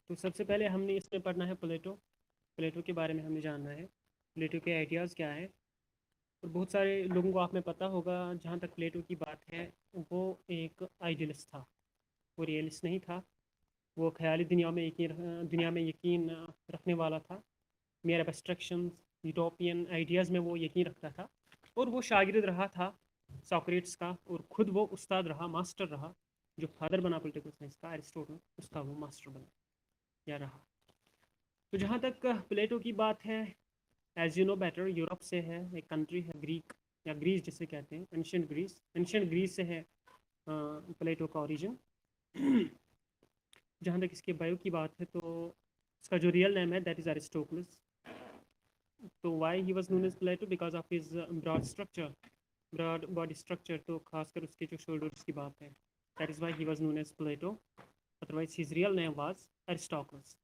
तो सबसे पहले हमने इसमें पढ़ना है प्लेटो। प्लेटो के बारे में हमें जानना है, प्लेटो के आइडियाज़ क्या है। और बहुत सारे लोगों को आप में पता होगा, जहाँ तक प्लेटो की बात है, वो एक आइडियलिस्ट था, वो रियलिस्ट नहीं था। वो ख्याली दुनिया में यकीन रखने वाला था। मेयर एब्स्ट्रैक्शंस, यूटोपियन आइडियाज़ में वो यकीन रखता था। और वो शागिर्द रहा था सॉक्रेट्स का, और ख़ुद वो उस्ताद रहा, मास्टर रहा। जो फादर बना पॉलिटिकल साइंस का, एरिस्टोटल, उसका वो मास्टर बना या रहा। तो जहाँ तक प्लेटो की बात है, as you know better, Europe से है, एक कंट्री है ग्रीक, या ग्रीस जिसे कहते हैं, एंशियंट ग्रीस से है प्लेटो का ओरिजिन। जहाँ तक इसके बायो की बात है, तो इसका जो रियल नेम है दैट इज़ एरिस्टोटलस। तो why he was known as Plato, because of his broad structure, broad body structure. तो खासकर उसके जो शोल्डर्स की बात है, that is why he was known as Plato. Otherwise his real name was Aristocles.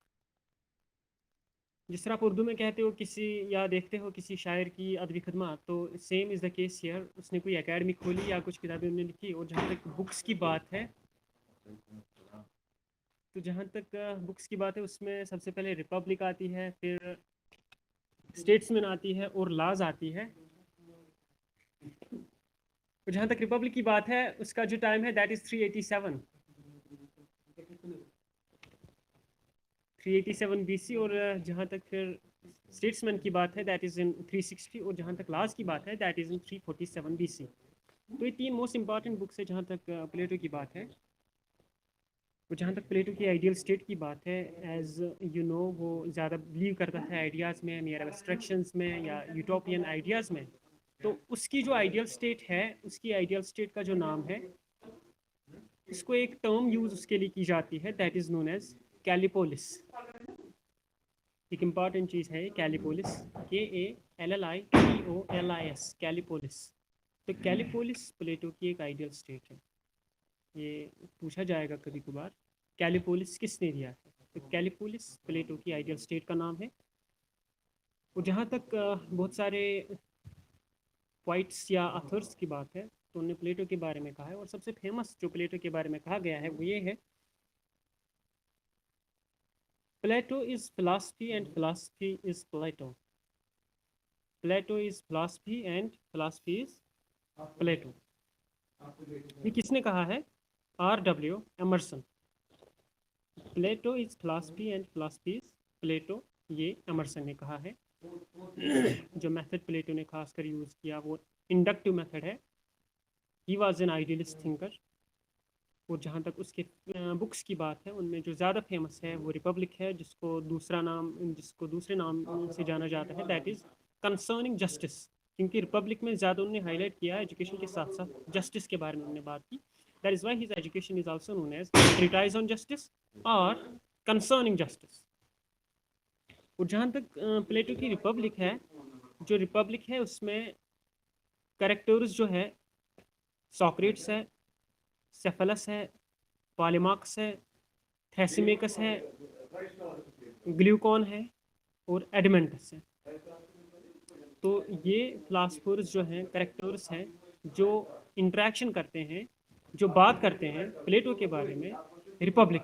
जिस तरह आप उर्दू में कहते हो किसी, या देखते हो किसी शायर की अदबी खदमात, तो same is the case here. उसने कोई एकेडमी खोली या कुछ किताबें उन्होंने लिखी। और जहाँ तक बुक्स की बात है, तो जहाँ तक बुक्स की बात है, उसमें सबसे पहले रिपब्लिक आती है, फिर स्टेट्समैन आती है, और लॉज आती है। और जहाँ तक रिपब्लिक की बात है, उसका जो टाइम है दैट इज़ 387 BC। और जहाँ तक फिर स्टेट्समैन की बात है दैट इज़ इन 360। और जहाँ तक लॉज की बात है दैट इज़ इन 347 BC। तो ये तीन मोस्ट इंपॉर्टेंट बुक्स है जहाँ तक प्लेटो की बात है। और जहाँ तक प्लेटो की आइडियल स्टेट की बात है, एज यू नो, वो ज़्यादा बिलीव करता था आइडियाज़ में, मेयर एब्स्ट्रैक्शंस में, या यूटोपियन आइडियाज़ में। तो उसकी जो आइडियल स्टेट है, उसकी आइडियल स्टेट का जो नाम है, इसको एक टर्म यूज़ उसके लिए की जाती है, दैट इज़ नोन एज कैलिपोलिस। एक इम्पॉर्टेंट चीज़ है कैलिपोलिस, KALLIPOLIS, कैलिपोलिस। तो कैलिपोलिस प्लेटो की एक आइडियल स्टेट है। ये पूछा जाएगा कभी कभार, कैलिपोलिस किसने दिया है। तो कैलिपोलिस प्लेटो की आइडियल स्टेट का नाम है। और जहाँ तक बहुत सारे पोइट्स या अथर्स की बात है, तो उन्होंने प्लेटो के बारे में कहा है। और सबसे फेमस जो प्लेटो के बारे में कहा गया है वो ये है, Plato is philosophy and philosophy is Plato. Plato is philosophy and philosophy is Plato. ये किसने कहा है? RW Emerson. Plato is philosophy and philosophy is Plato, ये एमर्सन ने कहा है। जो मेथड प्लेटो ने खासकर यूज़ किया वो इंडक्टिव मेथड है। He was an idealist thinker. और जहाँ तक उसके बुक्स की बात है, उनमें जो ज़्यादा फेमस है वो रिपब्लिक है, जिसको दूसरे नाम से जाना जाता है, दैट इज़ कंसर्निंग जस्टिस। क्योंकि रिपब्लिक में ज़्यादा उन्होंने हाईलाइट किया एजुकेशन के साथ साथ जस्टिस के बारे में उन्होंने बात की। That is why his education is also known as treatise on justice और कंसर्निंग जस्टिस। और जहाँ तक प्लेटो की रिपब्लिक है, जो रिपब्लिक है उसमें करेक्टर्स जो है, सॉक्रेट्स है, सेफलस है, पॉलीमार्क्स है, थैसीमेकस है, ग्लूकॉन है, और एडमेंटस है। तो ये फिलासफर्स जो हैं, करेक्टर्स हैं, जो इंटरेक्शन करते हैं, जो बात करते हैं प्लेटो के बारे में रिपब्लिक।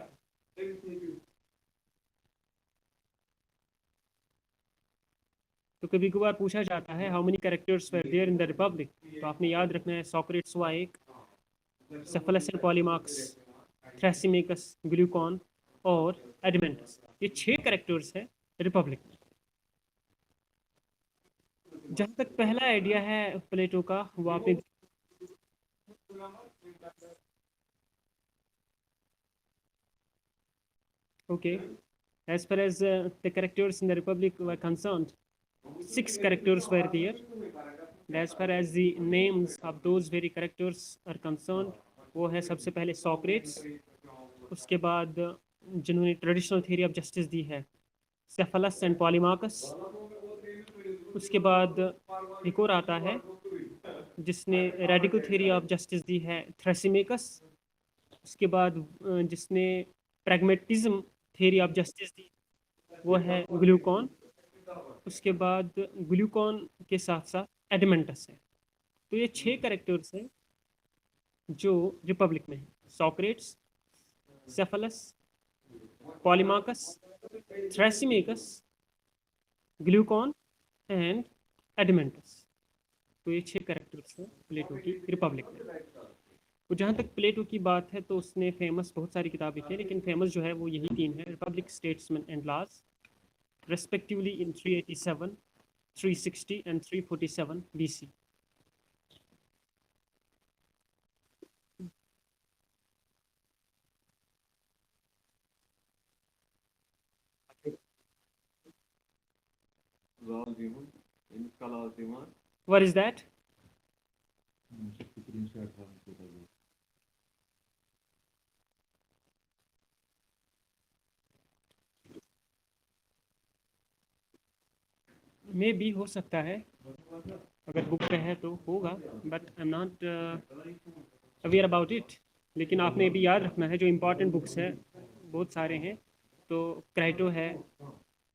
तो कभी कभार पूछा जाता है how many characters were there in the republic, तो आपने याद रखना है सॉक्रेट्स हुआ एक, सेफलस एंड पॉलीमार्क्स, थ्रेसिमेकस, ग्लूकॉन और एडमेंटस। ये 6 कैरेक्टर्स हैं रिपब्लिक में। जहाँ तक पहला आइडिया है प्लेटो का, वो आपने okay, as far as the characters in the republic were concerned, 6 characters were there. And as far as the names of those very characters are concerned, वो है सबसे पहले सॉक्रेट्स, उसके बाद जिन्होंने ट्रेडिशनल थ्योरी ऑफ जस्टिस दी है, सेफलस and पॉलीमार्कस। उसके बाद एक और आता है जिसने रेडिकल थ्योरी ऑफ जस्टिस दी है, थ्रेसिमेकस। उसके बाद जिसने प्रैग्मेटिज्म थ्योरी ऑफ जस्टिस दी, वो है ग्लूकॉन। उसके बाद ग्लूकॉन के साथ साथ एडमेंटस है। तो ये 6 कैरेक्टर्स हैं जो रिपब्लिक में है, सॉक्रेट्स, सेफलस, पॉलीमार्कस, थ्रेसिमेकस, ग्लूकॉन एंड एडमेंटस। तो ये 6 कैरेक्टर्स हैं प्लेटो की रिपब्लिक में। तो जहाँ तक प्लेटो की बात है तो उसने फेमस बहुत सारी किताब लिखी है, लेकिन फेमस जो है वो यही 3 है, republic, statesman and laws, respectively in 387, 360 and 347 BC. What is that? मे भी हो सकता है, अगर बुक पे है तो होगा, but I am not aware about it. लेकिन आपने भी याद रखना है जो इम्पोर्टेंट बुक्स है बहुत सारे हैं, तो क्राइटो है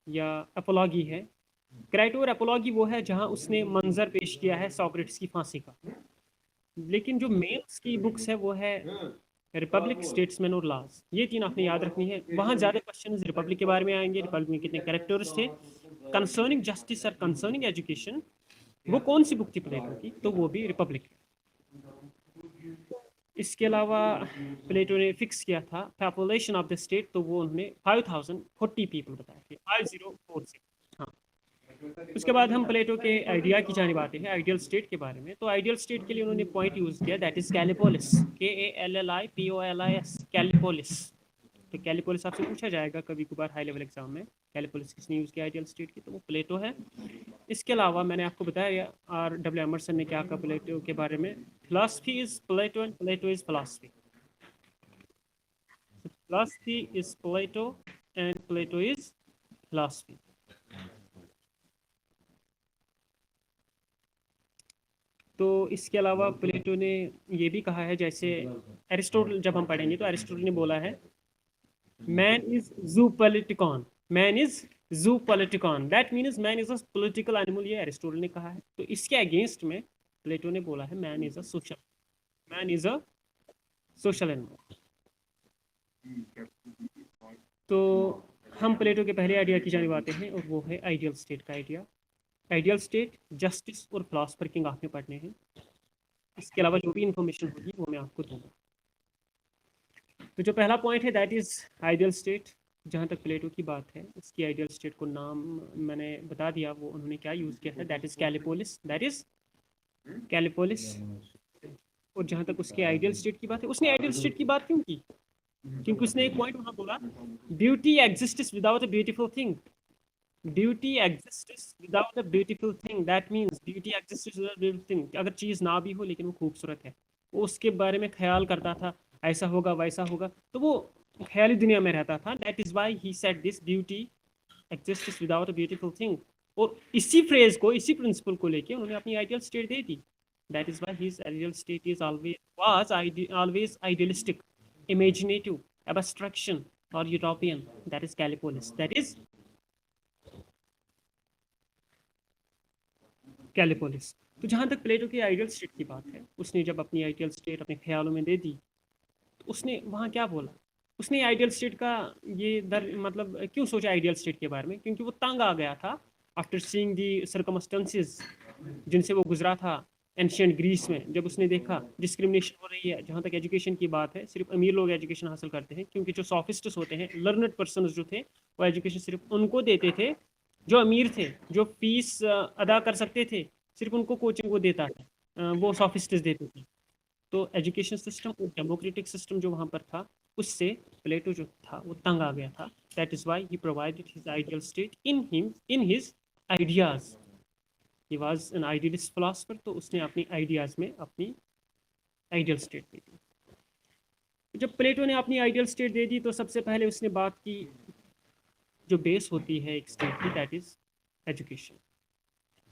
या अपोलॉगी है। क्राइटो और अपोलॉगी वो है जहाँ उसने मंजर पेश किया है सॉक्रेटिस की फांसी का। लेकिन जो मेन उसकी बुक्स है वो है रिपब्लिक, स्टेट्समैन और लॉज। ये 3 आपने याद रखनी है। वहाँ ज़्यादा क्वेश्चन रिपब्लिक के बारे में आएंगे, रिपब्लिक में कितने कैरेक्टर्स थे, कंसर्निंग जस्टिस और कंसर्निंग एजुकेशन। वो कौन सी बुक थी प्लेटो की, तो वो भी रिपब्लिक। इसके अलावा प्लेटो ने फिक्स किया था पॉपुलेशन ऑफ द स्टेट, तो वो उन्होंने 5040 पीपल बताए थे, 5046। हाँ, उसके बाद हम प्लेटो के आइडिया की जानिब आते हैं, आइडियल स्टेट के बारे में। तो आइडियल स्टेट के लिए उन्होंने पॉइंट यूज किया, दैट इज कैलिपोलिस, KALLIPOLIS, कैलिपोलिस। तो कैलिपोलिस आपसे पूछा जाएगा कभी कभार हाई लेवल एग्जाम में, कैलिपोलिस किसने यूज किया आइडियल स्टेट की, तो वो प्लेटो है। इसके अलावा मैंने आपको बताया R.W. एमर्सन ने क्या कहा प्लेटो के बारे में, philosophy is Plato and Plato is philosophy. Philosophy is Plato and Plato is philosophy. तो इसके अलावा प्लेटो ने ये भी कहा है, जैसे एरिस्टोटल जब हम पढ़ेंगे तो एरिस्टोटल ने बोला है man is zoon पॉलिटिकॉन, man is zoon politikon, that means man is a political animal, ये एरिस्टोटल ने कहा है। तो इसके अगेंस्ट में प्लेटो ने बोला है man is a social, man is a social animal. तो हम प्लेटो के पहले आइडिया की जानिब आते हैं, और वो है आइडियल स्टेट का आइडिया। आइडियल स्टेट, जस्टिस और फिलॉसफर किंग आपने पढ़ने हैं। इसके अलावा जो भी इंफॉर्मेशन होगी वो मैं आपको दूंगा। तो जो पहला पॉइंट है दैट इज आइडियल स्टेट। जहाँ तक प्लेटो की बात है, उसकी आइडियल स्टेट को नाम मैंने बता दिया, वो उन्होंने क्या यूज़ किया है, दैट इज कैलिपोलिस, दैट इज कैलिपोलिस। और जहाँ तक उसके आइडियल स्टेट की बात है, उसने आइडियल स्टेट की बात क्यों की, क्योंकि उसने एक पॉइंट वहाँ बोला, beauty exists without a beautiful thing, beauty exists without a beautiful thing, that means beauty exists without beautiful thing, अगर चीज़ ना भी हो लेकिन वो खूबसूरत है। वो उसके बारे में ख्याल करता था, ऐसा होगा वैसा होगा, तो वो ख्याली दुनिया में रहता था। That is why he said this, beauty exists without a beautiful thing. और इसी फ्रेज को, इसी प्रिंसिपल को लेके उन्होंने अपनी ideal state they the. That is why his ideal state is always idealistic, imaginative, abstraction or utopian, that is Callipolis, that is Callipolis। तो जहाँ तक प्लेटो की आइडियल स्टेट की बात है, उसने जब अपनी आइडियल स्टेट अपने ख्यालों में दे दी, तो उसने वहाँ क्या बोला, उसने आइडियल स्टेट का ये मतलब क्यों सोचा आइडियल स्टेट के बारे में, क्योंकि वो तंग आ गया था आफ्टर सीइंग दी सर्कमस्टेंसेस जिनसे वो गुजरा था एंशियंट ग्रीस में। जब उसने देखा डिस्क्रिमिनेशन हो रही है, जहाँ तक एजुकेशन की बात है सिर्फ अमीर लोग एजुकेशन हासिल करते हैं, क्योंकि जो सॉफिस्ट्स होते हैं, लर्नड पर्सन जो थे, वो एजुकेशन सिर्फ उनको देते थे जो अमीर थे, जो फीस अदा कर सकते थे, सिर्फ उनको कोचिंग वो देता था, वो सॉफिस्ट्स देते थे। तो एजुकेशन सिस्टम और डेमोक्रेटिक सिस्टम जो वहाँ पर था, उससे प्लेटो जो था वो तंग आ गया था। That is why he provided his ideal state in his ideas. He was an idealist philosopher, तो उसने अपनी आइडियाज में अपनी आइडियल स्टेट दे दी। जब प्लेटो ने अपनी आइडियल स्टेट दे दी, तो सबसे पहले उसने बात की जो बेस होती है एक स्टेट की, that is education,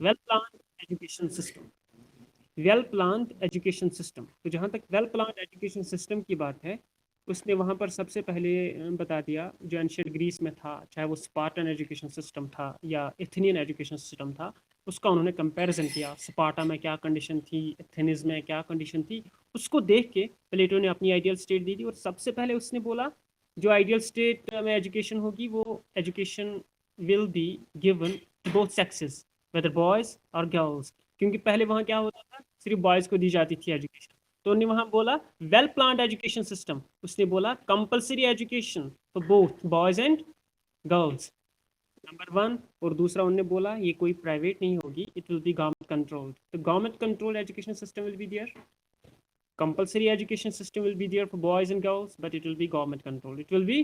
well planned education system, well planned education system. तो जहाँ तक वेल प्लान्ड एजुकेशन सिस्टम की बात है, उसने वहाँ पर सबसे पहले बता दिया जो एंशियंट ग्रीस में था, चाहे वो स्पार्टन एजुकेशन सिस्टम था या एथेनियन एजुकेशन सिस्टम था, उसका उन्होंने कंपैरिजन किया। स्पार्टा में क्या कंडीशन थी, एथेनिस में क्या कंडीशन थी, उसको देख के प्लेटो ने अपनी आइडियल स्टेट दी थी। और सबसे पहले उसने बोला जो आइडियल स्टेट में एजुकेशन होगी वो education will be given to both sexes, whether boys और गर्ल्स, क्योंकि पहले वहाँ क्या होता था, सिर्फ बॉयज को दी जाती थी एजुकेशन। तो उन्होंने वहाँ बोला वेल प्लान्ड एजुकेशन सिस्टम, उसने बोला compulsory education for both boys and girls, number one. और दूसरा उन्होंने बोला ये कोई प्राइवेट नहीं होगी, it will be government controlled, तो government control education system will be there, compulsory education system will be there for boys and girls, but it will be government controlled, it will be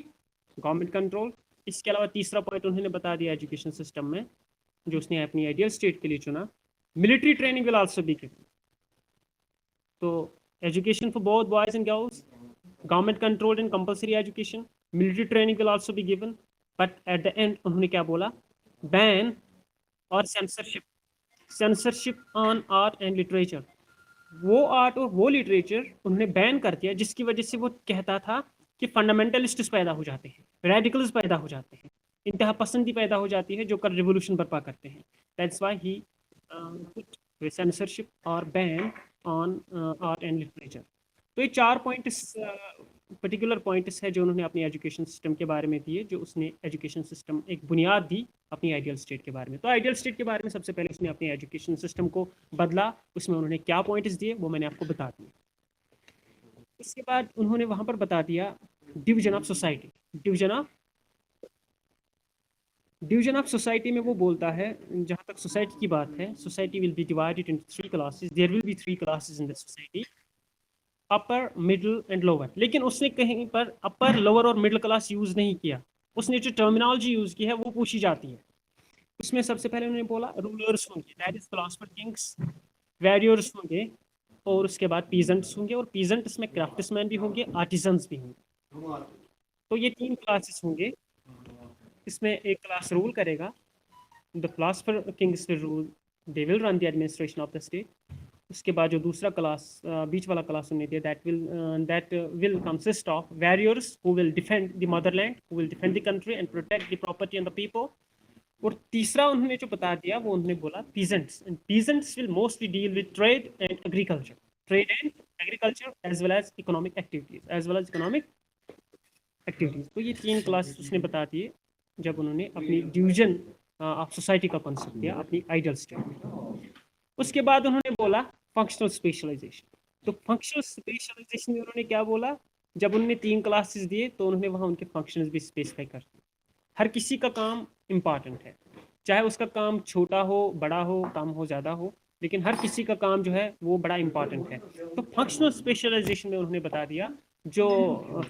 government controlled। इसके अलावा तीसरा point उन्होंने बता दिया education system में, जो उसने अपनी आइडियल स्टेट के लिए चुना, military training will also be given. तो education for both boys and girls, government controlled and compulsory education, military training will also be given, but at the end उन्होंने क्या बोला, बैन और censorship, censorship on art and literature, वो art और वो literature उन्होंने ban कर दिया जिसकी वजह से वो कहता था कि फंडामेंटलिस्ट्स पैदा हो जाते हैं, रेडिकल्स पैदा हो जाते हैं, इंतहा पसंदी पैदा हो जाती है जो कर रिवोल्यूशन बर्पा करते हैं। That's why he put censorship और ban on art and literature. तो ये 4 पॉइंट्स पर्टिकुलर पॉइंट्स है जो उन्होंने अपनी एजुकेशन सिस्टम के बारे में दिए, जो उसने एजुकेशन सिस्टम एक बुनियाद दी अपनी आइडियल स्टेट के बारे में। तो आइडियल स्टेट के बारे में सबसे पहले उसने अपनी एजुकेशन सिस्टम को बदला, उसमें उन्होंने क्या पॉइंट्स दिए वो मैंने आपको बता दिए। इसके बाद उन्होंने वहाँ पर बता दिया division of society, division of society में वो बोलता है, जहाँ तक सोसाइटी की बात है, society will be divided into 3 classes, there will be 3 classes in the society, upper middle and lower. लेकिन उसने कहीं पर अपर लोअर और मिडिल क्लास यूज नहीं किया, उसने जो टर्मिनोलॉजी यूज की है वो पूछी जाती है। उसमें सबसे पहले उन्होंने बोला रूलर्स होंगे, that is philosopher Kings, warriors होंगे, और उसके बाद पीजेंट्स होंगे, और पीजेंट्स में क्राफ्ट्समैन भी होंगे, आर्टिजन्स भी होंगे। तो ये 3 क्लासेस होंगे। इसमें एक क्लास रूल करेगा, the philosopher Kings will rule, they will run the administration of the state. उसके बाद जो दूसरा क्लास बीच वाला क्लास उन्होंने दिया, that will consist of warriors who will defend the motherland, who will defend the country and protect the property and the people. और तीसरा उन्होंने जो बता दिया वो उन्होंने बोला peasants, and peasants will mostly deal with trade and agriculture, trade and agriculture as well as economic activities. तो ये 3 क्लासेस उसने बता दिए जब उन्होंने अपनी डिवीजन ऑफ सोसाइटी का कॉन्सेप्ट दिया अपनी आइडियल स्टेट में। उसके बाद उन्होंने बोला फंक्शनल स्पेशलाइजेशन। तो फंक्शनल स्पेशलाइजेशन में उन्होंने क्या बोला, जब उन्होंने 3 क्लासेस दिए तो उन्होंने वहाँ उनके फंक्शंस भी स्पेसिफाई कर दिए। हर किसी का काम इम्पॉर्टेंट है, चाहे उसका काम छोटा हो, बड़ा हो, कम हो, ज़्यादा हो, लेकिन हर किसी का काम जो है वो बड़ा इंपॉर्टेंट है। तो फंक्शनल स्पेशलाइजेशन में उन्होंने बता दिया जो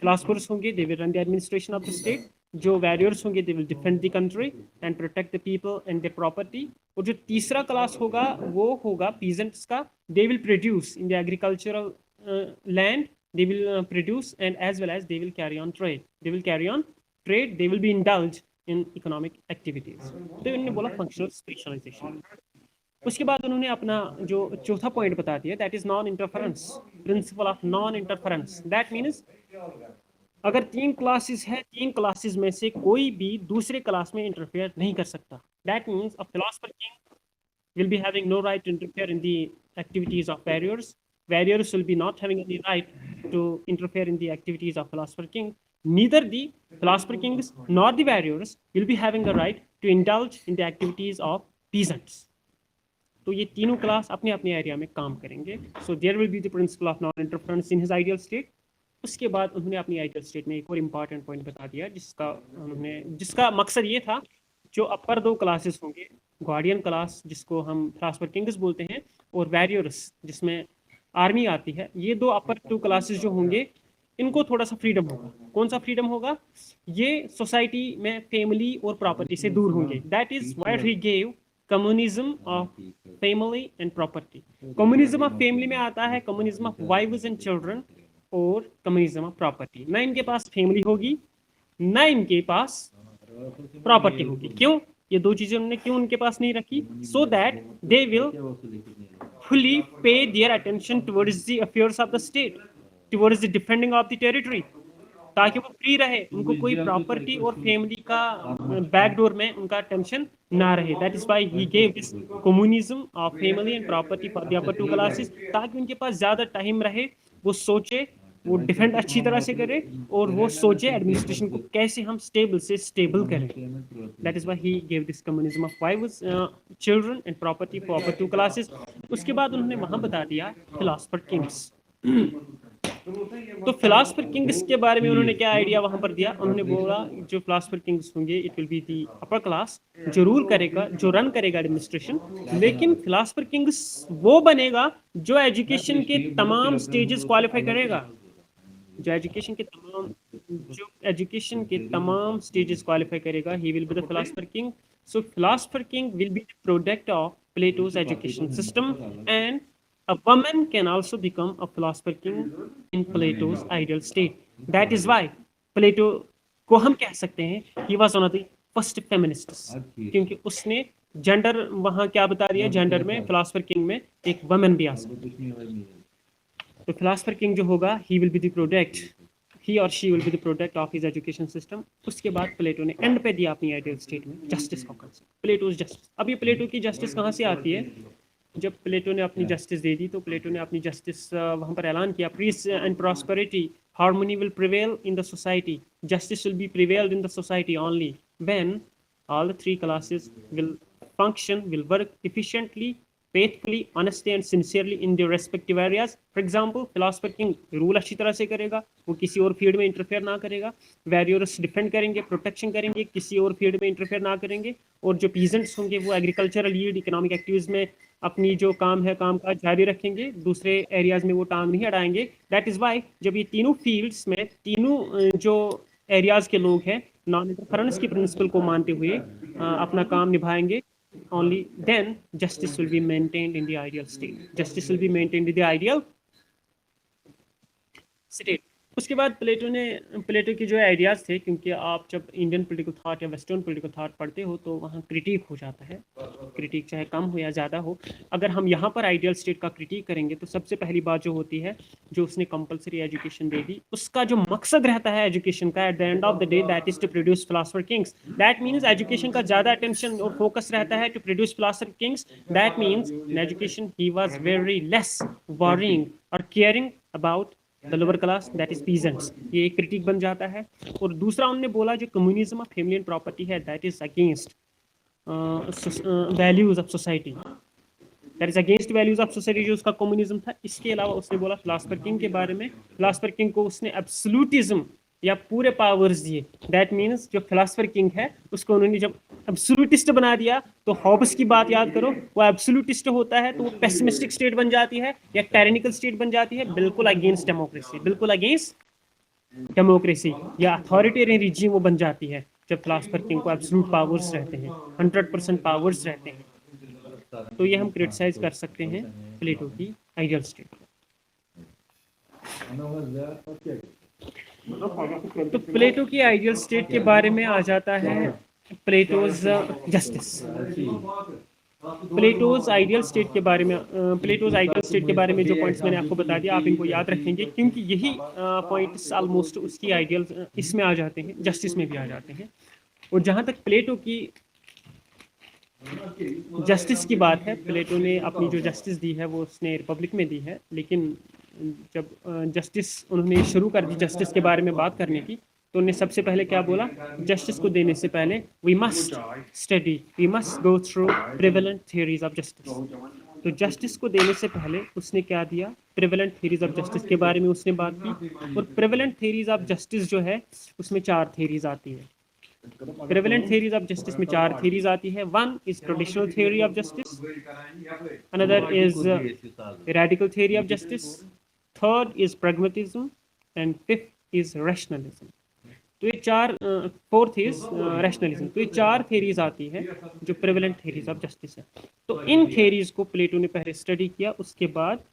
फिलोसफर्स होंगे they will run the administration of the state, जो वैरियर्स होंगे they will defend the country and protect the people and the property, और जो तीसरा क्लास होगा वो होगा पीजेंट्स का, they will produce in the agricultural land, they will produce and as well as they will carry on trade, they will be indulged in economic activities। तो इन्होंने बोला फंक्शनल स्पेशलाइजेशन। उसके बाद उन्होंने अपना जो चौथा पॉइंट बता दिया, that is non interference, principal of non interference. That means अगर 3 क्लासेस है, 3 क्लासेस में से कोई भी दूसरे क्लास में इंटरफेयर नहीं कर सकता। That means a philosopher king will be having no right to interfere in the activities of warriors. Warriors will be not having any right to interfere in the activities of philosopher king. Neither the philosopher kings nor the warriors will be having the right to indulge in the activities of peasants. तो ये तीनों class अपने अपने area में काम करेंगे। So there will be the principle of non interference in his ideal state. उसके बाद उन्होंने अपनी आइडियल स्टेट में एक और इम्पॉर्टेंट पॉइंट बता दिया जिसका मकसद ये था, जो अपर 2 क्लासेस होंगे, गार्डियन क्लास जिसको हम फिलोसफर किंग्स बोलते हैं, और वैरियर्स जिसमें आर्मी आती है, ये 2 अपर 2 क्लासेस जो होंगे इनको थोड़ा सा फ्रीडम होगा। कौन सा फ्रीडम होगा? ये सोसाइटी में फैमिली और प्रॉपर्टी से दूर होंगे। That is what he gave communism of family and property. Communism of family में आता है communism of wives and children, और कम्युनिज्म ऑफ प्रॉपर्टी। ना इनके पास फैमिली होगी, ना इनके पास प्रॉपर्टी होगी। क्यों? ये 2 चीजें उन्होंने क्यों उनके पास नहीं रखी? So that they will fully pay their attention towards the affairs of the state, towards the defending of the territory, ताकि वो फ्री रहे, उनको कोई प्रॉपर्टी और फैमिली का बैकडोर में उनका टेंशन ना रहे। That is why he gave this communism of family and property for the upper 2 classes, ताकि उनके पास ज्यादा टाइम रहे, वो सोचे वो डिफेंड अच्छी तरह से करे और वो सोचे एडमिनिस्ट्रेशन को कैसे हम स्टेबल से स्टेबल करें. That is why he gave this communism of wives, children and property for upper 2 classes. उसके बाद उन्होंने वहां बता दिया फिलोसफर किंग्स. तो फिलोसफर किंग्स के बारे में उन्होंने क्या आइडिया वहां पर दिया. उन्होंने बोला जो फिलोसफर किंग्स होंगे it will be the upper class, जो रूल करेगा, जो रन करेगा एडमिनिस्ट्रेशन. लेकिन फिलोसफर किंग्स वो बनेगा जो एजुकेशन के तमाम स्टेजेस क्वालिफाई करेगा. जो एजुकेशन के तमाम स्टेजेस क्वालिफाई करेगा, ही will be the philosopher king. So philosopher king will be the product of Plato's education system, and a woman can also become a philosopher king in Plato's ideal state. That is why Plato को हम कह सकते हैं he was one of the first feminists, क्योंकि उसने gender वहां क्या बता दिया. जेंडर में फिलोसफर किंग में एक वुमेन भी आ सकती है. तो फिलोसफर किंग जो होगा he will be the product, he और she will be the product of his education system. उसके बाद प्लेटो ने एंड पे दिया अपनी आइडियल स्टेट में जस्टिस का कंसेप्ट, प्लेटोज जस्टिस. अब ये प्लेटो की जस्टिस कहाँ से आती है. जब प्लेटो ने अपनी जस्टिस दे दी तो प्लेटो ने अपनी जस्टिस वहां पर ऐलान किया, peace and prosperity, harmony will prevail in the society, justice will be prevailed in the society only when all the 3 classes will function, will work efficiently, faithfully, honestly and sincerely in their respective areas. For example, philosopher king rule अच्छी तरह से करेगा, वो किसी और field में interfere ना करेगा. वैरियर्स डिफेंड करेंगे, प्रोटेक्शन करेंगे, किसी और फील्ड में इंटरफेयर ना करेंगे. और जो पीजेंट्स होंगे वो एग्रीकल्चरल लीड, इकोनॉमिक एक्टिविटीज में अपनी जो काम है काम काज जारी रखेंगे, दूसरे एरियाज में वो टांग नहीं अड़ाएंगे. दैट इज वाई जब ये तीनों फील्ड्स में तीनों जो एरियाज के लोग हैं नॉन इंटरफेरेंस की प्रिंसिपल को मानते हुए अपना काम निभाएंगे, only then justice will be maintained in the ideal state. Justice will be maintained in the ideal state. उसके बाद प्लेटो की जो आइडियाज थे, क्योंकि आप जब इंडियन पॉलिटिकल थॉट या वेस्टर्न पॉलिटिकल थॉट पढ़ते हो तो वहाँ क्रिटिक हो जाता है. क्रिटिक चाहे कम हो या ज़्यादा हो. अगर हम यहाँ पर आइडियल स्टेट का क्रिटिक करेंगे तो सबसे पहली बात जो होती है, जो उसने कंपलसरी एजुकेशन दे दी, उसका जो मकसद रहता है एजुकेशन का at the end of the day, that is to produce philosopher kings. That means education का ज़्यादा अटेंशन और फोकस रहता है to produce philosopher kings. That means in education he was very less worrying और caring about the lower class, that is peasants. ये एक critic बन जाता है. और दूसरा उन्होंने बोला जो communism of family and property है, that is against values of society, that is against values of society, जो उसका कम्युनिज्म था. इसके अलावा उसने बोला फिलोसफर किंग के बारे में, फिलोसफर किंग को उसने एब्सोल्यूटिज्म या पूरे पावर्स दिए. दैट मीन्स जो फिलोसफर किंग है उसको उन्होंने जब एब्सोल्यूटिस्ट बना दिया, तो हॉब्स की बात याद करो, वो एब्सोल्यूटिस्ट होता है तो वो पेसिमिस्टिक स्टेट बन जाती है या टायरेनिकल स्टेट बन जाती है, बिल्कुल अगेंस्ट डेमोक्रेसी, बिल्कुल अगेंस्ट डेमोक्रेसी या अथॉरिटेरियन रिजीम वो बन जाती है जब फिलोसफर किंग को एब्सोल्यूट पावर्स रहते हैं, 100% पावर्स रहते हैं. तो ये हम क्रिटिसाइज कर सकते हैं प्लेटो की आइडियल स्टेट. तो प्लेटो की आइडियल स्टेट के बारे में आ जाता है Plato's justice. Plato's ideal state के बारे में, प्लेटोज आइडियल स्टेट के बारे में जो पॉइंट्स मैंने आपको बता दिया, आप इनको याद रखेंगे, क्योंकि यही पॉइंट्स ऑलमोस्ट उसकी आइडियल इसमें आ जाते हैं, जस्टिस में भी आ जाते हैं. और जहाँ तक प्लेटो की जस्टिस की बात है, प्लेटो ने अपनी जो जस्टिस दी है वो उसने रिपब्लिक में दी है. लेकिन जब जस्टिस उन्होंने शुरू कर दी जस्टिस के बारे में बात करने की, तो उन्हें सबसे पहले क्या बोला, जस्टिस को देने से पहले we must study, we must go through prevalent theories of justice. तो जस्टिस को देने से पहले उसने क्या दिया, प्रिवेलेंट थियरीज ऑफ जस्टिस के बारे में उसने बात की. और प्रिवेलेंट थियरीज ऑफ जस्टिस जो है उसमें 4 थियरीज आती है. प्रिवेलेंट थियरीज ऑफ जस्टिस में 4 थियरीज आती है. One is traditional theory of justice, another is radical theory of justice, third is pragmatism and fifth is rationalism. तो ये 4, फोर्थ इज रैशनलिज्म. तो ये 4 थियरीज आती है जो प्रिवेलेंट थियरीज ऑफ जस्टिस है. तो इन थियरीज को प्लेटो ने पहले स्टडी किया, उसके बाद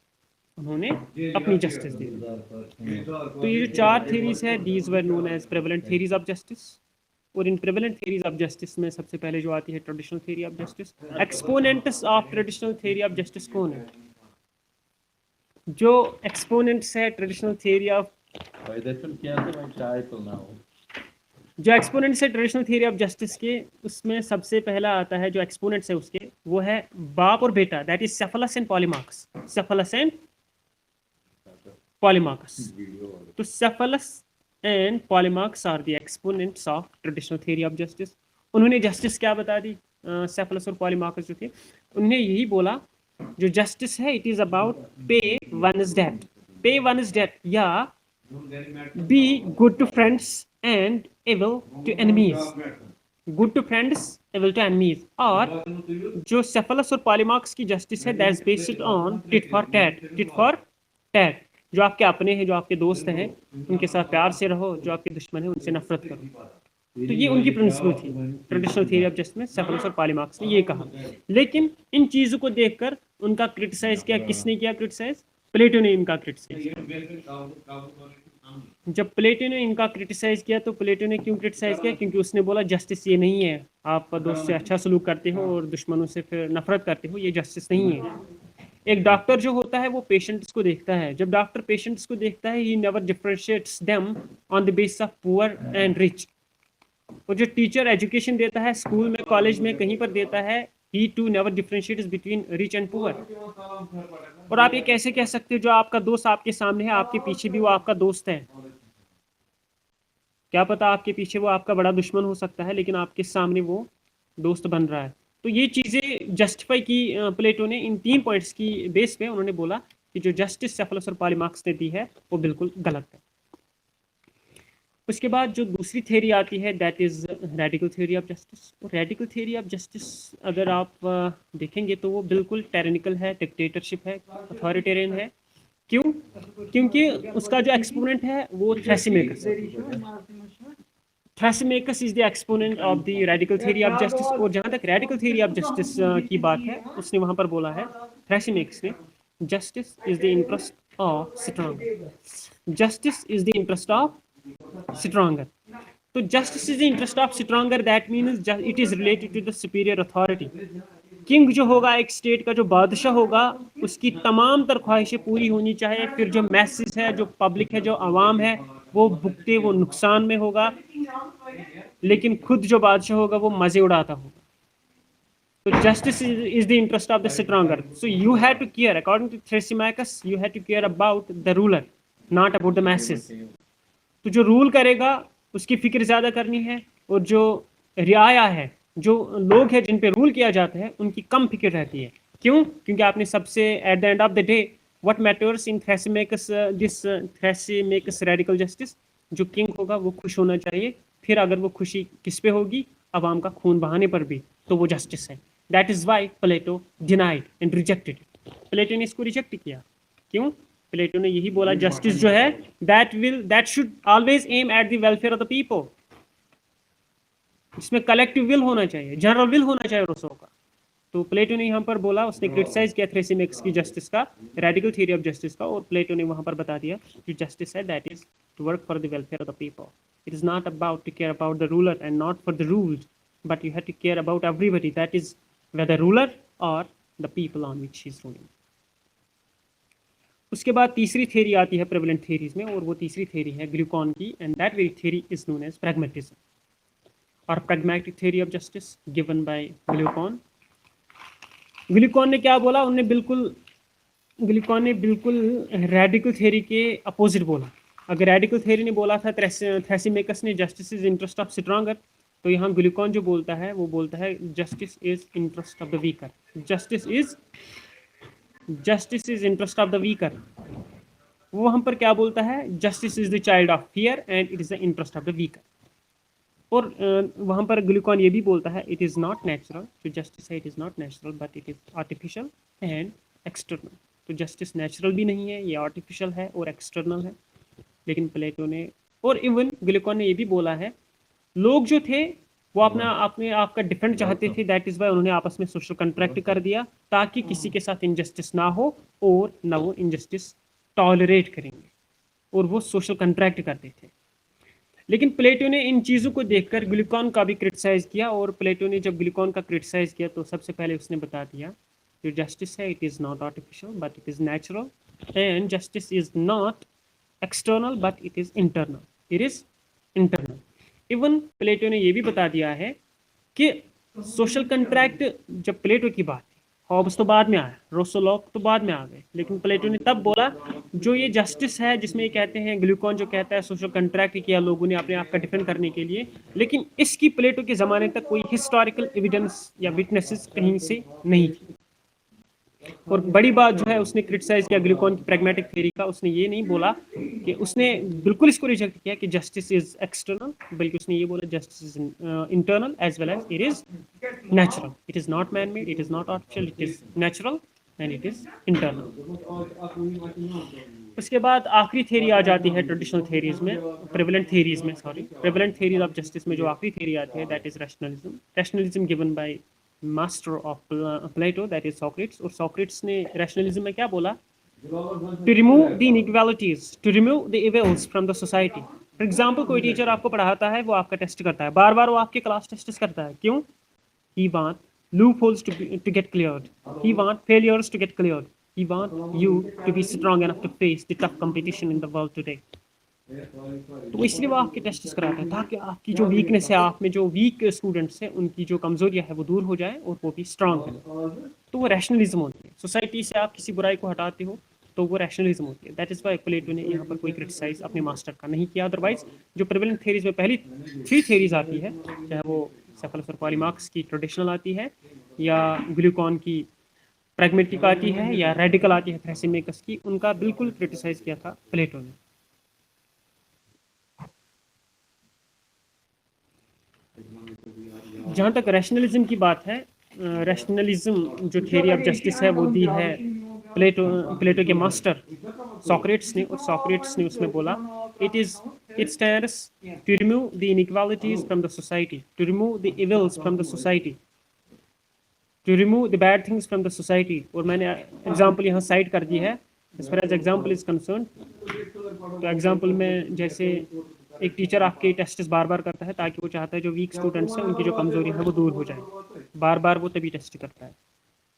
उन्होंने अपनी जस्टिस दी. तो ये जो 4 थियरीज है, these were known as prevalent theories of justice. और इन प्रिवेलेंट थियरीज ऑफ जस्टिस में सबसे पहले जो आती है traditional theory of justice. Exponents of traditional theory of justice कौन है? जो एक्सपोनेंट्स है ट्रेडिशनल थियरी ऑफ, जो एक्सपोनेंट्स है ट्रेडिशनल थियरी ऑफ जस्टिस के, उसमें सबसे पहला आता है जो एक्सपोनेंट्स है उसके, वो है बाप और बेटा, that is Cephalus and Polemarchus. Cephalus and Polemarchus. तो Cephalus and Polemarchus are the exponents of traditional theory of justice. उन्होंने जस्टिस क्या बता दी, सेफलस और पॉलीमार्कस जो थे उन्हें यही बोला जो जस्टिस है it is about pay one is debt, pay one is debt, या be good to friends and evil to enemies, good to friends evil to enemies. और जो सेफलस और पॉलीमार्कस की जस्टिस है that is based on tit for tat, tit for tat. जो आपके अपने हैं, जो आपके दोस्त हैं, उनके साथ प्यार से रहो, जो आपके दुश्मन हैं उनसे नफरत करो। तो ये उनकी प्रिंसिपल थी ट्रेडिशनल थ्योरी ऑफ जस्टिस में, सेफलस और पॉलीमार्कस ने ये कहा। लेकिन इन चीजों को देखकर उनका क्रिटिसाइज किया, किसने किया क्रिटिसाइज? प्लेटो ने इनका क्रिटिसाइज किया। जब प्लेटो ने इनका क्रिटिसाइज किया तो प्लेटो ने क्यों क्रिटिसाइज किया? क्योंकि उसने बोला जस्टिस ये नहीं है, आप दोस्त से अच्छा सलूक करते हो और दुश्मनों से फिर नफरत करते हो, ये जस्टिस नहीं है। एक डॉक्टर जो होता है वो पेशेंट्स को देखता है, जब डॉक्टर पेशेंट्स को देखता है he never differentiates them on the basis of poor and rich. और जो टीचर एजुकेशन देता है स्कूल में, कॉलेज में, कहीं पर देता है, he too never differentiates between rich and poor. और आप ये कैसे कह सकते हो जो आपका दोस्त आपके सामने है, आपके पीछे भी वो आपका दोस्त है? क्या पता आपके पीछे वो आपका बड़ा दुश्मन हो सकता है, लेकिन आपके सामने वो दोस्त बन रहा है। तो ये चीजें जस्टिफाई की प्लेटो ने इन 3 पॉइंट्स की बेस पे। उन्होंने बोला कि जो जस्टिस सेफलस और पॉलीमार्कस ने दी है वो बिल्कुल गलत है। उसके बाद जो दूसरी थ्योरी आती है that is radical theory of justice. और रेडिकल थ्योरी ऑफ जस्टिस अगर आप देखेंगे तो वो बिल्कुल टायरेनिकल है, डिक्टेटरशिप है, अथॉरिटेरियन है। क्यों? क्योंकि उसका जो एक्सपोनेंट है वो थ्रेसिमेकस है। Thrasymachus is the exponent of the radical theory of justice. और जहां तक रेडिकल थ्योरी ऑफ जस्टिस की बात है, उसने वहां पर बोला है थ्रेसिमेकस ने, justice is the interest of stronger, justice is the interest of stronger. तो justice is the interest of stronger, that means it is related to the superior authority. King जो होगा, एक स्टेट का जो बादशाह होगा, उसकी तमाम तर ख्वाहिशें पूरी होनी चाहिए। फिर जो मैसेज है, जो पब्लिक है, जो आवाम है, वो भुगते, वो नुकसान में होगा, लेकिन खुद जो बादशाह होगा वो मजे उड़ाता होगा। तो justice is the interest of the stronger. So you have to care, according to Thrasymachus, you have to care about the ruler, not about the message. तो जो रूल करेगा उसकी फिक्र ज्यादा करनी है, और जो रियाया है, जो लोग हैं जिन पे रूल किया जाता है, उनकी कम फिक्र रहती है। क्यों? क्योंकि आपने सबसे at the end of the day what matters in Thrasymachus, this Thrasymachus radical justice, जो किंग होगा वो खुश होना चाहिए। फिर अगर वो खुशी किस पे होगी? अवाम का खून बहाने पर भी, तो वो जस्टिस है। That is why Plato denied and rejected it. Plato ने इसको रिजेक्ट किया। क्यों? प्लेटो ने यही बोला जस्टिस जो है that should always aim at the welfare of the people. इसमें कलेक्टिव विल होना चाहिए, जनरल विल होना चाहिए रूसो का। तो प्लेटो ने यहाँ पर बोला, उसने क्रिटिसाइज किया थ्रेसिमेकस की जस्टिस का, रेडिकल थ्योरी ऑफ जस्टिस का, और प्लेटो ने वहां पर बता दिया जो जस्टिस है that is to work for the welfare of the people. It is not about to care about the ruler and not for the ruled, but you have to care about everybody, that is whether ruler or the people on which he is ruling. उसके बाद तीसरी theory आती है prevalent theories में, और वो तीसरी theory है ग्लूकॉन की, and that very theory is known as pragmatism और pragmatic theory of justice given by Glaucon. Glaucon ने क्या बोला? ग्लूकॉन ने बिल्कुल रेडिकल थ्योरी के अपोजिट बोला। अगर रेडिकल थ्योरी ने बोला था थ्रेसिमेकस ने justice is interest of stronger, तो यहाँ ग्लूकॉन जो बोलता है वो बोलता है justice is interest of the weaker, justice is interest of the weaker. वो वहां पर क्या बोलता है? Justice is the child of fear and it is the interest of the weaker. और वहां पर ग्लूकॉन ये भी बोलता है इट इज़ नॉट नेचुरल, जो जस्टिस है it is not natural but it is artificial and external. तो जस्टिस नेचुरल भी नहीं है, ये आर्टिफिशियल है और एक्सटर्नल है। लेकिन प्लेटो ने और इवन ग्लूकॉन ने ये भी बोला है लोग जो थे वो अपने आप का डिफेंड चाहते थे, दैट इज वाई उन्होंने आपस में सोशल कॉन्ट्रैक्ट कर दिया ताकि किसी के साथ इनजस्टिस ना हो और ना वो इनजस्टिस टॉलरेट करेंगे, और वो सोशल कॉन्ट्रैक्ट करते थे। लेकिन प्लेटो ने इन चीज़ों को देखकर ग्लूकॉन का भी क्रिटिसाइज किया, और प्लेटो ने जब ग्लूकॉन का क्रिटिसाइज किया तो सबसे पहले उसने बता दिया जो जस्टिस है it is not artificial but it is natural, and justice is not external but it is internal, it is internal. Even Plato ने ये भी बता दिया है कि सोशल कंट्रैक्ट, जब प्लेटो की बात है हॉब्स तो बाद में आया, रोसो लॉक तो बाद में आ गए, लेकिन प्लेटो ने तब बोला जो ये जस्टिस है, जिसमें ये कहते हैं ग्लूकॉन जो कहता है सोशल कंट्रैक्ट किया लोगों ने अपने आप का डिफेंड करने के लिए, लेकिन इसकी प्लेटो के ज़माने तक कोई हिस्टोरिकल एविडेंस या विटनेसेस कहीं से नहीं थी। और बड़ी बात जो है उसने क्रिटिसाइज किया ग्लूकॉन की प्रैग्मेटिक थ्योरी का, उसने ये नहीं बोला कि उसने बिल्कुल इसको रिजेक्ट किया कि जस्टिस इज एक्सटर्नल, बल्कि उसने ये बोला justice is internal as well as it is natural, it is not man made, it is not artificial, it is natural and it is internal. उसके बाद आखिरी थ्योरी आ जाती है ट्रेडिशनल थ्योरीज में, प्रेवलेंट थ्योरीज ऑफ जस्टिस में जो आखिरी थ्योरी आती है that is rationalism given by master of Plato that is Socrates. और सॉक्रेट्स ने रैशनलिज्म में क्या बोला? To remove the inequalities, to remove the evils from the society. For example, कोई टीचर आपको पढ़ाता है, वो आपका टेस्ट करता है, बार बार वो आपके क्लास टेस्ट करता है, क्यों? He want loopholes to get cleared, he want failures to get cleared, he want you to be strong enough to face the tough competition in the world today. तो इसलिए वो आपके टेस्ट कराते हैं ताकि आपकी जो वीकनेस है, आप में जो वीक स्टूडेंट्स हैं उनकी जो कमजोरियां है वो दूर हो जाए और वो भी स्ट्रांग बने। तो वो रैशनलिज्म होती है। सोसाइटी से आप किसी बुराई को हटाते हो तो वो रैशनलिज्म होती है। दैट इज वाई प्लेटो ने यहाँ पर कोई क्रिटिसाइज अपने मास्टर का नहीं किया। अदरवाइज जो प्रेवलेंट थ्योरीज में पहली 3 थ्योरीज आती है, चाहे वो सेफेलस और पॉलीमार्क्स की ट्रेडिशनल आती है, या ग्लूकॉन की प्रैग्मेटिक आती है, या रेडिकल आती है थ्रेसिमेकस की, उनका बिल्कुल क्रिटिसाइज किया था प्लेटो ने। जहाँ तक रैशनलिज्म की बात है, रैशनलिज्म जो थियरी ऑफ जस्टिस है वो दी है प्लेटो के मास्टर सॉक्रेट्स ने। और सॉक्रेट्स ने उसमें बोला it stands to remove the inequalities from the society, to remove the evils from the society, to remove the bad things from the society। और मैंने एग्जाम्पल यहाँ साइड कर दी है as far as example is concerned। तो example में जैसे एक teacher आपके टेस्ट बार बार करता है ताकि वो चाहता है जो वीक स्टूडेंट्स हैं उनकी जो कमजोरी है वो दूर हो जाए, बार बार वो तभी टेस्ट करता है।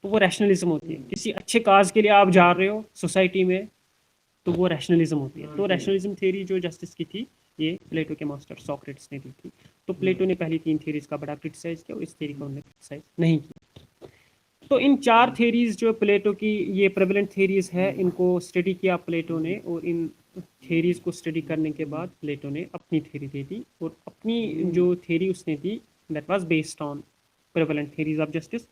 तो वो रैशनलिज्म होती है। किसी अच्छे काज के लिए आप जा रहे हो सोसाइटी में, तो वो रैशनलिज्म होती है। तो रैशनलिज्म थ्योरी जो जस्टिस की थी ये प्लेटो के मास्टर सॉक्रेट्स ने दी थी। तो प्लेटो ने पहली 3 थ्योरीज का बड़ा क्रिटिसाइज किया और इस थ्योरी को उन्होंने क्रिटिसाइज नहीं किया। तो इन 4 थ्योरीज जो प्लेटो की ये प्रेवलेंट थ्योरीज है, इनको स्टडी किया प्लेटो ने, और इन थ्योरीज को स्टडी करने के बाद प्लेटो ने अपनी थ्योरी दे दी। और अपनी जो थ्योरी उसने दी that was based on prevalent theories of justice.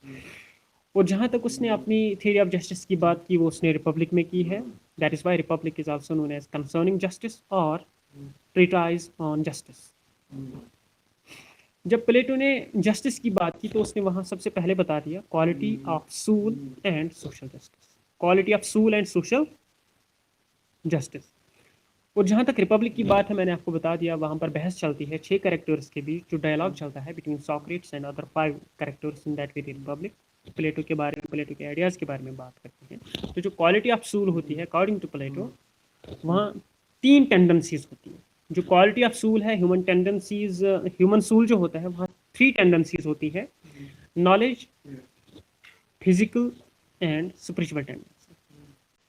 और जहाँ तक उसने अपनी थ्योरी ऑफ जस्टिस की बात की वो उसने रिपब्लिक में की है। That is why republic is also known as concerning justice और ट्रीटाइज ऑन जस्टिस। जब प्लेटो ने जस्टिस की बात की तो उसने वहाँ सबसे पहले बता दिया quality of soul and social justice, quality of soul and social justice. और जहाँ तक रिपब्लिक की बात है, मैंने आपको बता दिया वहाँ पर बहस चलती है 6 कैरेक्टर्स के बीच, जो डायलॉग चलता है between Socrates and other 5 characters in that very Republic. Plato के बारे में, प्लेटो के आइडियाज़ के बारे में बात करते हैं। तो जो क्वालिटी ऑफ सोल होती है अकॉर्डिंग टू प्लेटो, वहाँ 3 टेंडेंसीज होती हैं। जो क्वालिटी ऑफ सोल है, ह्यूमन टेंडेंसीज, ह्यूमन सोल जो होता है वहाँ 3 टेंडेंसीज होती है, knowledge, physical and spiritual tendency.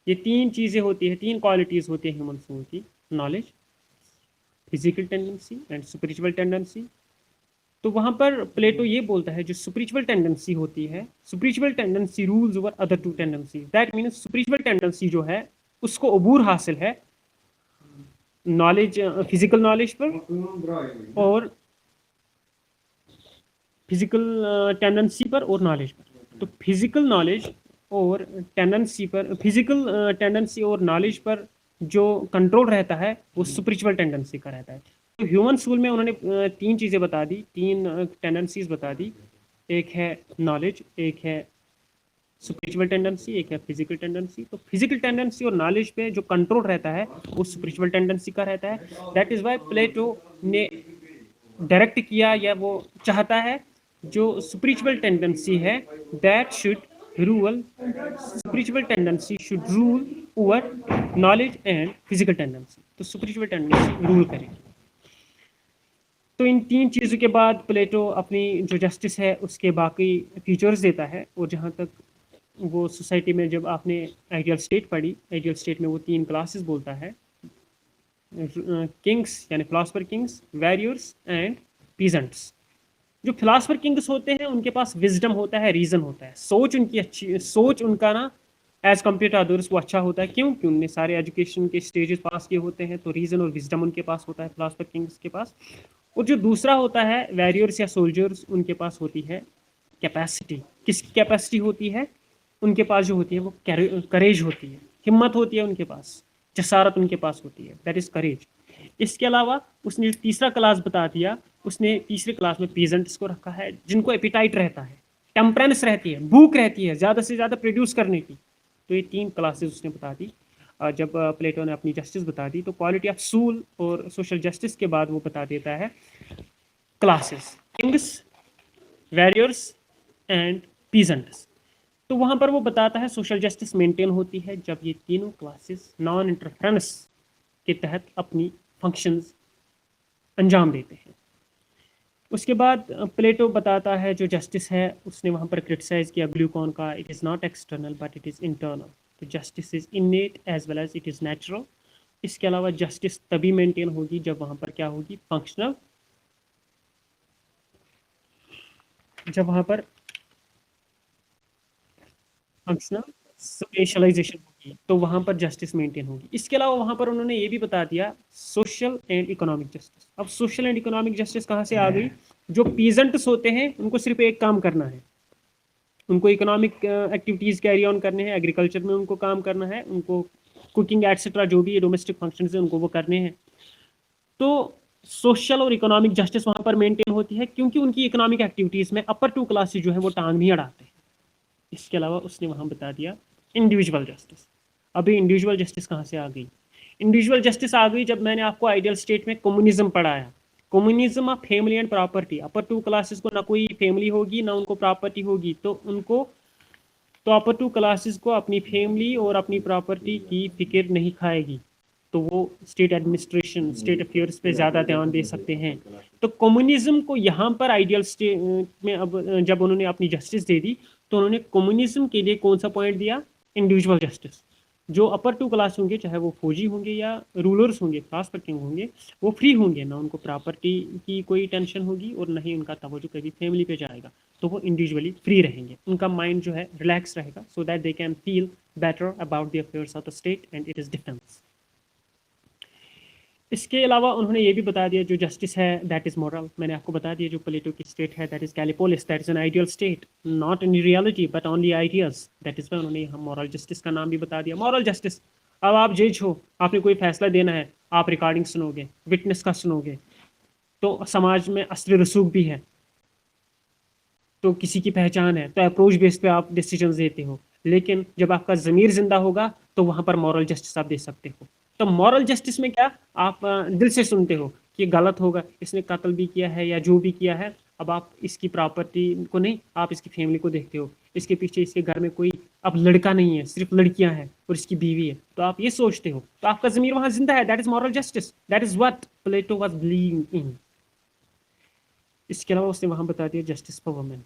ये 3 चीज़ें होती है, 3 क्वालिटीज़ होती है ह्यूमन सोल की, knowledge, physical tendency and spiritual tendency. तो वहाँ पर प्लेटो ये बोलता है जो स्पिरिचुअल टेंडेंसी होती है, spiritual tendency rules over other 2 tendency. That means spiritual tendency जो है उसको अबूर हासिल है नॉलेज, फिजिकल नॉलेज पर और फिजिकल टेंडेंसी पर और नॉलेज पर। तो फिजिकल नॉलेज और टेंडेंसी पर, फिजिकल टेंडेंसी और नॉलेज पर जो कंट्रोल रहता है वो स्पिरिचुअल टेंडेंसी का रहता है। तो ह्यूमन सोल में उन्होंने 3 चीज़ें बता दी, 3 टेंडेंसीज बता दी। एक है नॉलेज, एक है स्पिरिचुअल टेंडेंसी, एक है फिजिकल टेंडेंसी। तो फिजिकल टेंडेंसी और नॉलेज पे जो कंट्रोल रहता है वो स्पिरिचुअल टेंडेंसी का रहता है। दैट इज वाई प्लेटो ने डायरेक्ट किया, या वो चाहता है जो स्पिरिचुअल टेंडेंसी है that should rule, spiritual tendency should rule over knowledge and physical tendency. तो स्पिरिचुअल टेंडेंसी रूल करेगी। तो इन 3 चीज़ों के बाद प्लेटो अपनी जो जस्टिस है उसके बाकी फीचर्स देता है। और जहाँ तक वो सोसाइटी में जब आपने आइडियल स्टेट पढ़ी, आइडियल स्टेट में वो 3 क्लासेस बोलता है, किंग्स यानी philosopher Kings, warriors and peasants. जो फिलासफर किंग्स होते हैं उनके पास विजडम होता है, रीजन होता है, सोच उनकी अच्छी, सोच उनका ना एज कम्पेयर टू अदर्स वो अच्छा होता है। क्यों? क्यों उनने सारे एजुकेशन के स्टेजेस पास किए होते हैं, तो रीजन और विजडम उनके पास होता है फिलासफर किंग्स के पास। और जो दूसरा होता है वॉरियर्स या सोल्जर्स, उनके पास होती है कैपेसिटी। किसकी कैपेसिटी होती है? उनके पास जो होती है वो करेज होती है, हिम्मत होती है उनके पास, जसारत उनके पास होती है, दैट इज करेज। इसके अलावा उसने तीसरा क्लास बता दिया, उसने तीसरे क्लास में पीजेंट्स को रखा है, जिनको एपिटाइट रहता है, टेम्परेंस रहती है, भूख रहती है ज़्यादा से ज़्यादा प्रोड्यूस करने की। तो ये 3 क्लासेस उसने बता दी। जब प्लेटो ने अपनी जस्टिस बता दी, तो क्वालिटी ऑफ सूल और सोशल जस्टिस के बाद वो बता देता है classes, Kings, warriors and peasants. तो वहां पर वो बताता है सोशल जस्टिस मेंटेन होती है जब ये तीनों क्लासेस नॉन इंटरफेरेंस के तहत अपनी फंक्शंस अंजाम देते हैं। उसके बाद प्लेटो बताता है जो जस्टिस है, उसने वहाँ पर क्रिटिसाइज किया ग्लूकॉन का, it is not external but it is internal. तो justice is innate as well as it is natural. इसके अलावा जस्टिस तभी मेंटेन होगी जब वहाँ पर क्या होगी, फंक्शनल, जब वहाँ पर फंक्शनल स्पेशलाइजेशन होगी, तो वहाँ पर जस्टिस मेंटेन होगी। इसके अलावा वहाँ पर उन्होंने ये भी बता दिया सोशल एंड इकोनॉमिक जस्टिस। अब सोशल एंड इकोनॉमिक जस्टिस कहाँ से आ गई? जो पीजेंट्स होते हैं उनको सिर्फ एक काम करना है, उनको इकोनॉमिक एक्टिविटीज़ कैरी ऑन करने हैं, एग्रीकल्चर में उनको काम करना है, उनको कुकिंग एटसेट्रा जो भी डोमेस्टिक फंक्शंस हैं उनको वो करने हैं। तो सोशल और इकोनॉमिक जस्टिस वहाँ पर मेंटेन होती है, क्योंकि उनकी इकोनॉमिक एक्टिविटीज़ में अपर 2 क्लासेज जो है वो टांग नहीं अड़ाते हैं। इसके अलावा उसने वहाँ बता दिया इंडिविजुअल जस्टिस। अभी इंडिविजुअल जस्टिस कहाँ से आ गई? इंडिविजुअल जस्टिस आ गई जब मैंने आपको आइडियल स्टेट में कम्युनिज्म पढ़ाया। Communism of family and property, upper 2 classes को ना कोई फैमिली होगी ना उनको प्रॉपर्टी होगी, तो उनको, तो अपर 2 क्लासेस को अपनी फैमिली और अपनी प्रॉपर्टी की फिक्र नहीं खाएगी, तो वो स्टेट एडमिनिस्ट्रेशन, स्टेट अफेयर्स पे ज़्यादा ध्यान दे सकते हैं। तो कम्युनिज्म को यहाँ पर आइडियल स्टेट में अब जब उन्होंने अपनी जस्टिस दे दी, तो उन्होंने कम्युनिज्म के लिए कौन सा पॉइंट दिया? Individual justice. जो अपर 2 क्लास होंगे, चाहे वो फौजी होंगे या रूलर्स होंगे, खास पर किंग होंगे, वो फ्री होंगे, ना उनको प्रॉपर्टी की कोई टेंशन होगी और ना ही उनका तवज्जो कभी फैमिली पे जाएगा। तो वो इंडिविजुअली फ्री रहेंगे, उनका माइंड जो है रिलैक्स रहेगा, सो that they can feel better about the affairs of the state and it is defence. इसके अलावा उन्होंने ये भी बता दिया जो जस्टिस है दैट इज़ मॉरल। मैंने आपको बता दिया जो प्लेटो की स्टेट है that is Kallipolis, that is an ideal state, not in reality but only ideas. That is why उन्होंने यहाँ मॉरल जस्टिस का नाम भी बता दिया, मॉरल जस्टिस। अब आप जज हो, आपने कोई फैसला देना है, आप रिकॉर्डिंग सुनोगे, विटनेस का सुनोगे, तो समाज में असली रसूख भी है, तो किसी की पहचान है, तो अप्रोच बेस पे आप डिसीजन देते हो। लेकिन जब आपका ज़मीर जिंदा होगा तो वहां पर मॉरल जस्टिस आप दे सकते हो। तो मॉरल जस्टिस में क्या, आप दिल से सुनते हो कि गलत होगा, इसने कत्ल भी किया है या जो भी किया है, अब आप इसकी प्रॉपर्टी को नहीं, आप इसकी फैमिली को देखते हो, इसके पीछे इसके घर में कोई अब लड़का नहीं है, सिर्फ लड़कियां हैं और इसकी बीवी है, तो आप ये सोचते हो, तो आपका ज़मीर वहां जिंदा है। That is moral justice, that is what Plato was believing in. इसके अलावा उसने वहां बता दिया जस्टिस फॉर वुमेन।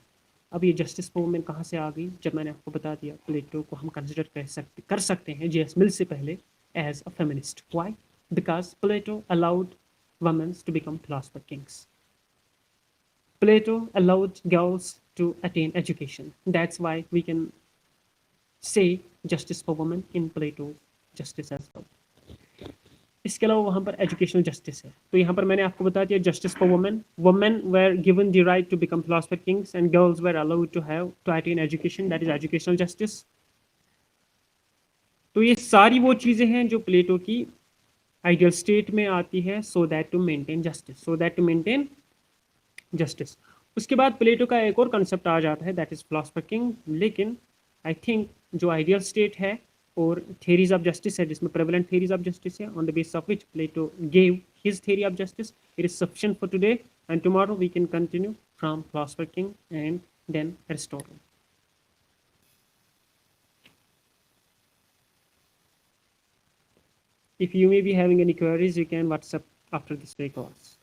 अब ये जस्टिस फॉर वुमेन कहाँ से आ गई? जब मैंने आपको बता दिया प्लेटो को हम कंसिडर कर सकते हैं जेएस मिल से पहले as a feminist. Why? Because Plato allowed women to become philosopher kings. Plato allowed girls to attain education. That's why we can say justice for women in Plato's justice as well. इसके अलावा वहाँ पर educational justice है, तो यहाँ पर मैंने आपको बता दिया justice for women, women were given the right to become philosopher kings and girls were allowed to have to attain education, that is educational justice. तो ये सारी वो चीज़ें हैं जो प्लेटो की आइडियल स्टेट में आती है, so that to maintain justice, so that to maintain justice. उसके बाद प्लेटो का एक और कंसेप्ट आ जाता है दैट इज फिलोसफर किंग। लेकिन आई थिंक जो आइडियल स्टेट है और theories of justice है, जिसमें prevalent theories of justice है, on the basis of which Plato gave his theory of justice, it is sufficient for today, and tomorrow we can continue from philosopher king and then Aristotle. If you may be having any queries, you can WhatsApp after this class.